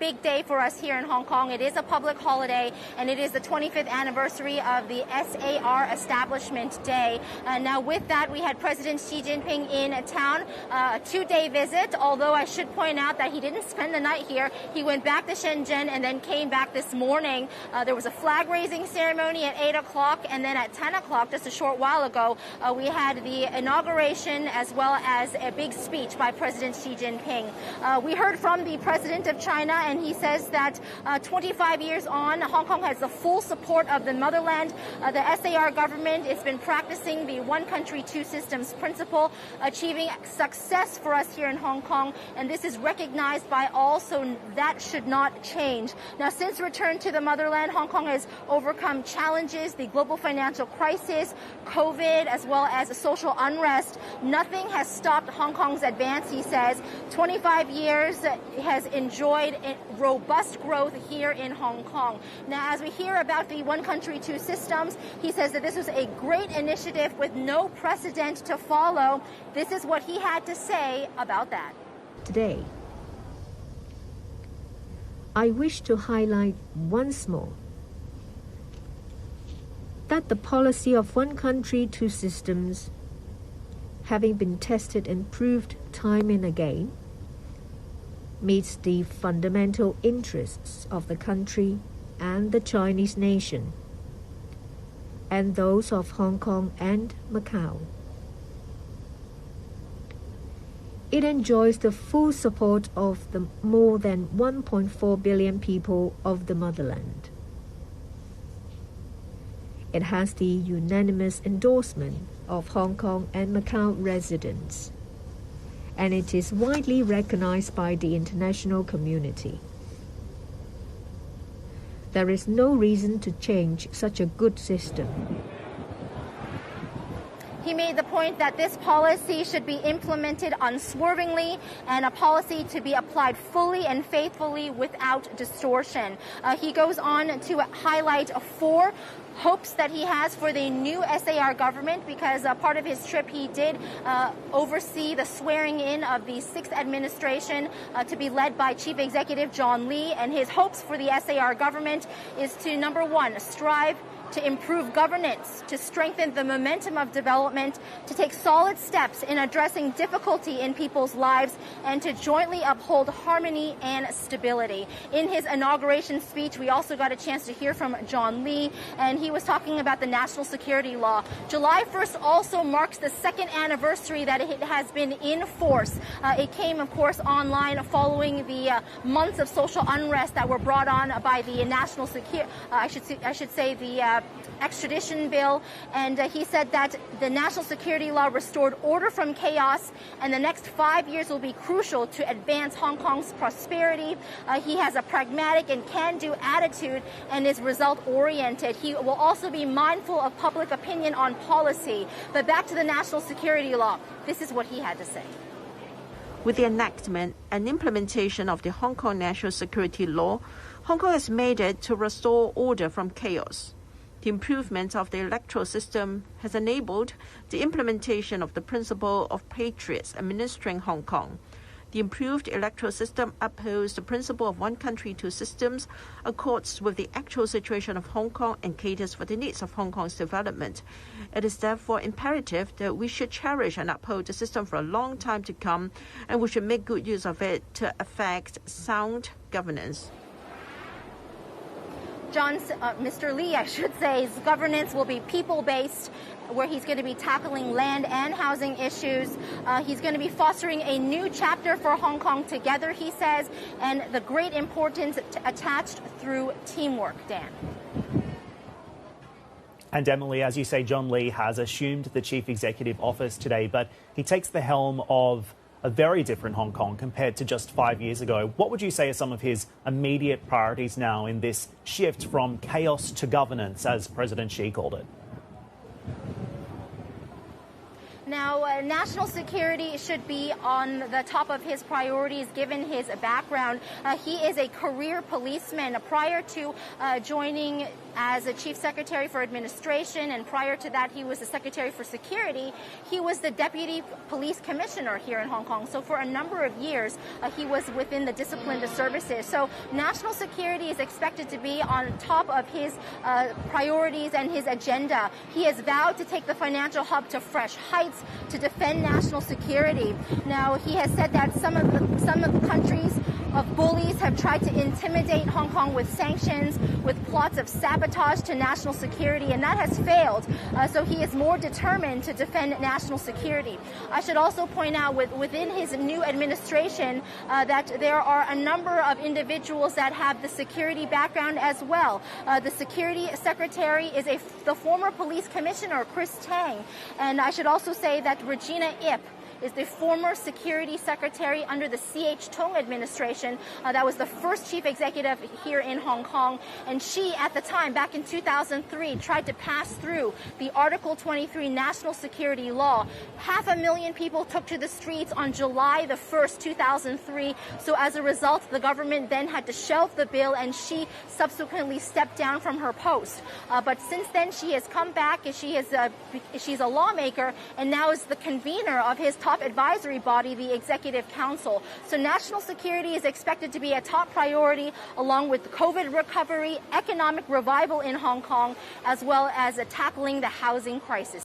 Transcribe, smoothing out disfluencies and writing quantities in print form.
big day for us here in Hong Kong. It is a public holiday, and it is the 25th anniversary of the SAR Establishment Day. Now, with that, we had President Xi Jinping in town, a 2-day visit, although I should point out that he didn't spend the night here. He went back to Shenzhen and then came back this morning. There was a flag-raising ceremony at 8 o'clock, and then at 10 o'clock, just a short while ago, we had the inauguration as well as a big speech by President Xi Jinping. We heard from the president of China, and he says that 25 years on, Hong Kong has the full support of the motherland. The SAR government has been practicing the one country, two systems principle, achieving success for us here in Hong Kong, and this is recognized by all, so that should not change. Now, since return to the motherland, Hong Kong has overcome challenges, the global financial crisis, COVID, as well as social unrest. Nothing has stopped Hong Kong's advance, he says. 25 years has enjoyed robust growth here in Hong Kong. Now, as we hear about the one country, two systems, he says that this was a great initiative with no precedent to follow. This is what he had to say about that. Today, I wish to highlight once more that the policy of one country, two systems, having been tested and proved time and again, meets the fundamental interests of the country and the Chinese nation, and those of Hong Kong and Macau. It enjoys the full support of the more than 1.4 billion people of the motherland. It has the unanimous endorsement of Hong Kong and Macau residents, and it is widely recognized by the international community. There is no reason to change such a good system. He made the point that this policy should be implemented unswervingly and a policy to be applied fully and faithfully without distortion. He goes on to highlight 4 hopes that he has for the new SAR government, because part of his trip he did oversee the swearing in of the 6th administration to be led by Chief Executive John Lee. And his hopes for the SAR government is to, number 1, strive to improve governance, to strengthen the momentum of development, to take solid steps in addressing difficulty in people's lives, and to jointly uphold harmony and stability. In his inauguration speech, we also got a chance to hear from John Lee, and he was talking about the national security law. July 1st also marks the 2nd anniversary that it has been in force. It came, of course, online following the months of social unrest that were brought on by the national security, I should say the extradition bill, and he said that the national security law restored order from chaos, and the next 5 years will be crucial to advance Hong Kong's prosperity. He has a pragmatic and can-do attitude and is result-oriented. He will also be mindful of public opinion on policy. But back to the national security law, this is what he had to say. With the enactment and implementation of the Hong Kong National Security Law, Hong Kong has made it to restore order from chaos. The improvement of the electoral system has enabled the implementation of the principle of patriots administering Hong Kong. The improved electoral system upholds the principle of one country, two systems, accords with the actual situation of Hong Kong, and caters for the needs of Hong Kong's development. It is therefore imperative that we should cherish and uphold the system for a long time to come, and we should make good use of it to effect sound governance. Mr. Lee, I should say, his governance will be people-based, where he's going to be tackling land and housing issues. He's going to be fostering a new chapter for Hong Kong together, he says, and the great importance attached through teamwork. Dan. And Emily, as you say, John Lee has assumed the chief executive office today, but he takes the helm of a very different Hong Kong compared to just 5 years ago. What would you say are some of his immediate priorities now in this shift from chaos to governance, as President Xi called it? Now, national security should be on the top of his priorities given his background. He is a career policeman. Prior to joining as a chief secretary for administration, and prior to that he was the secretary for security, he was the deputy police commissioner here in Hong Kong. So for a number of years he was within the disciplined services. So national security is expected to be on top of his priorities and his agenda. He has vowed to take the financial hub to fresh heights to defend national security. Now, he has said that some of the countries of bullies have tried to intimidate Hong Kong with sanctions, with plots of sabotage to national security, and that has failed. So he is more determined to defend national security. I should also point out within his new administration that there are a number of individuals that have the security background as well. The security secretary is the former police commissioner, Chris Tang. And I should also say that Regina Ip is the former security secretary under the C.H. Tung administration. That was the first chief executive here in Hong Kong. And she, at the time, back in 2003, tried to pass through the Article 23 national security law. 500,000 people took to the streets on July the 1st, 2003. So as a result, the government then had to shelve the bill, and she subsequently stepped down from her post. But since then, she has come back. She's a lawmaker, and now is the convener of his top advisory body, the Executive Council. So national security is expected to be a top priority, along with COVID recovery, economic revival in Hong Kong, as well as tackling the housing crisis.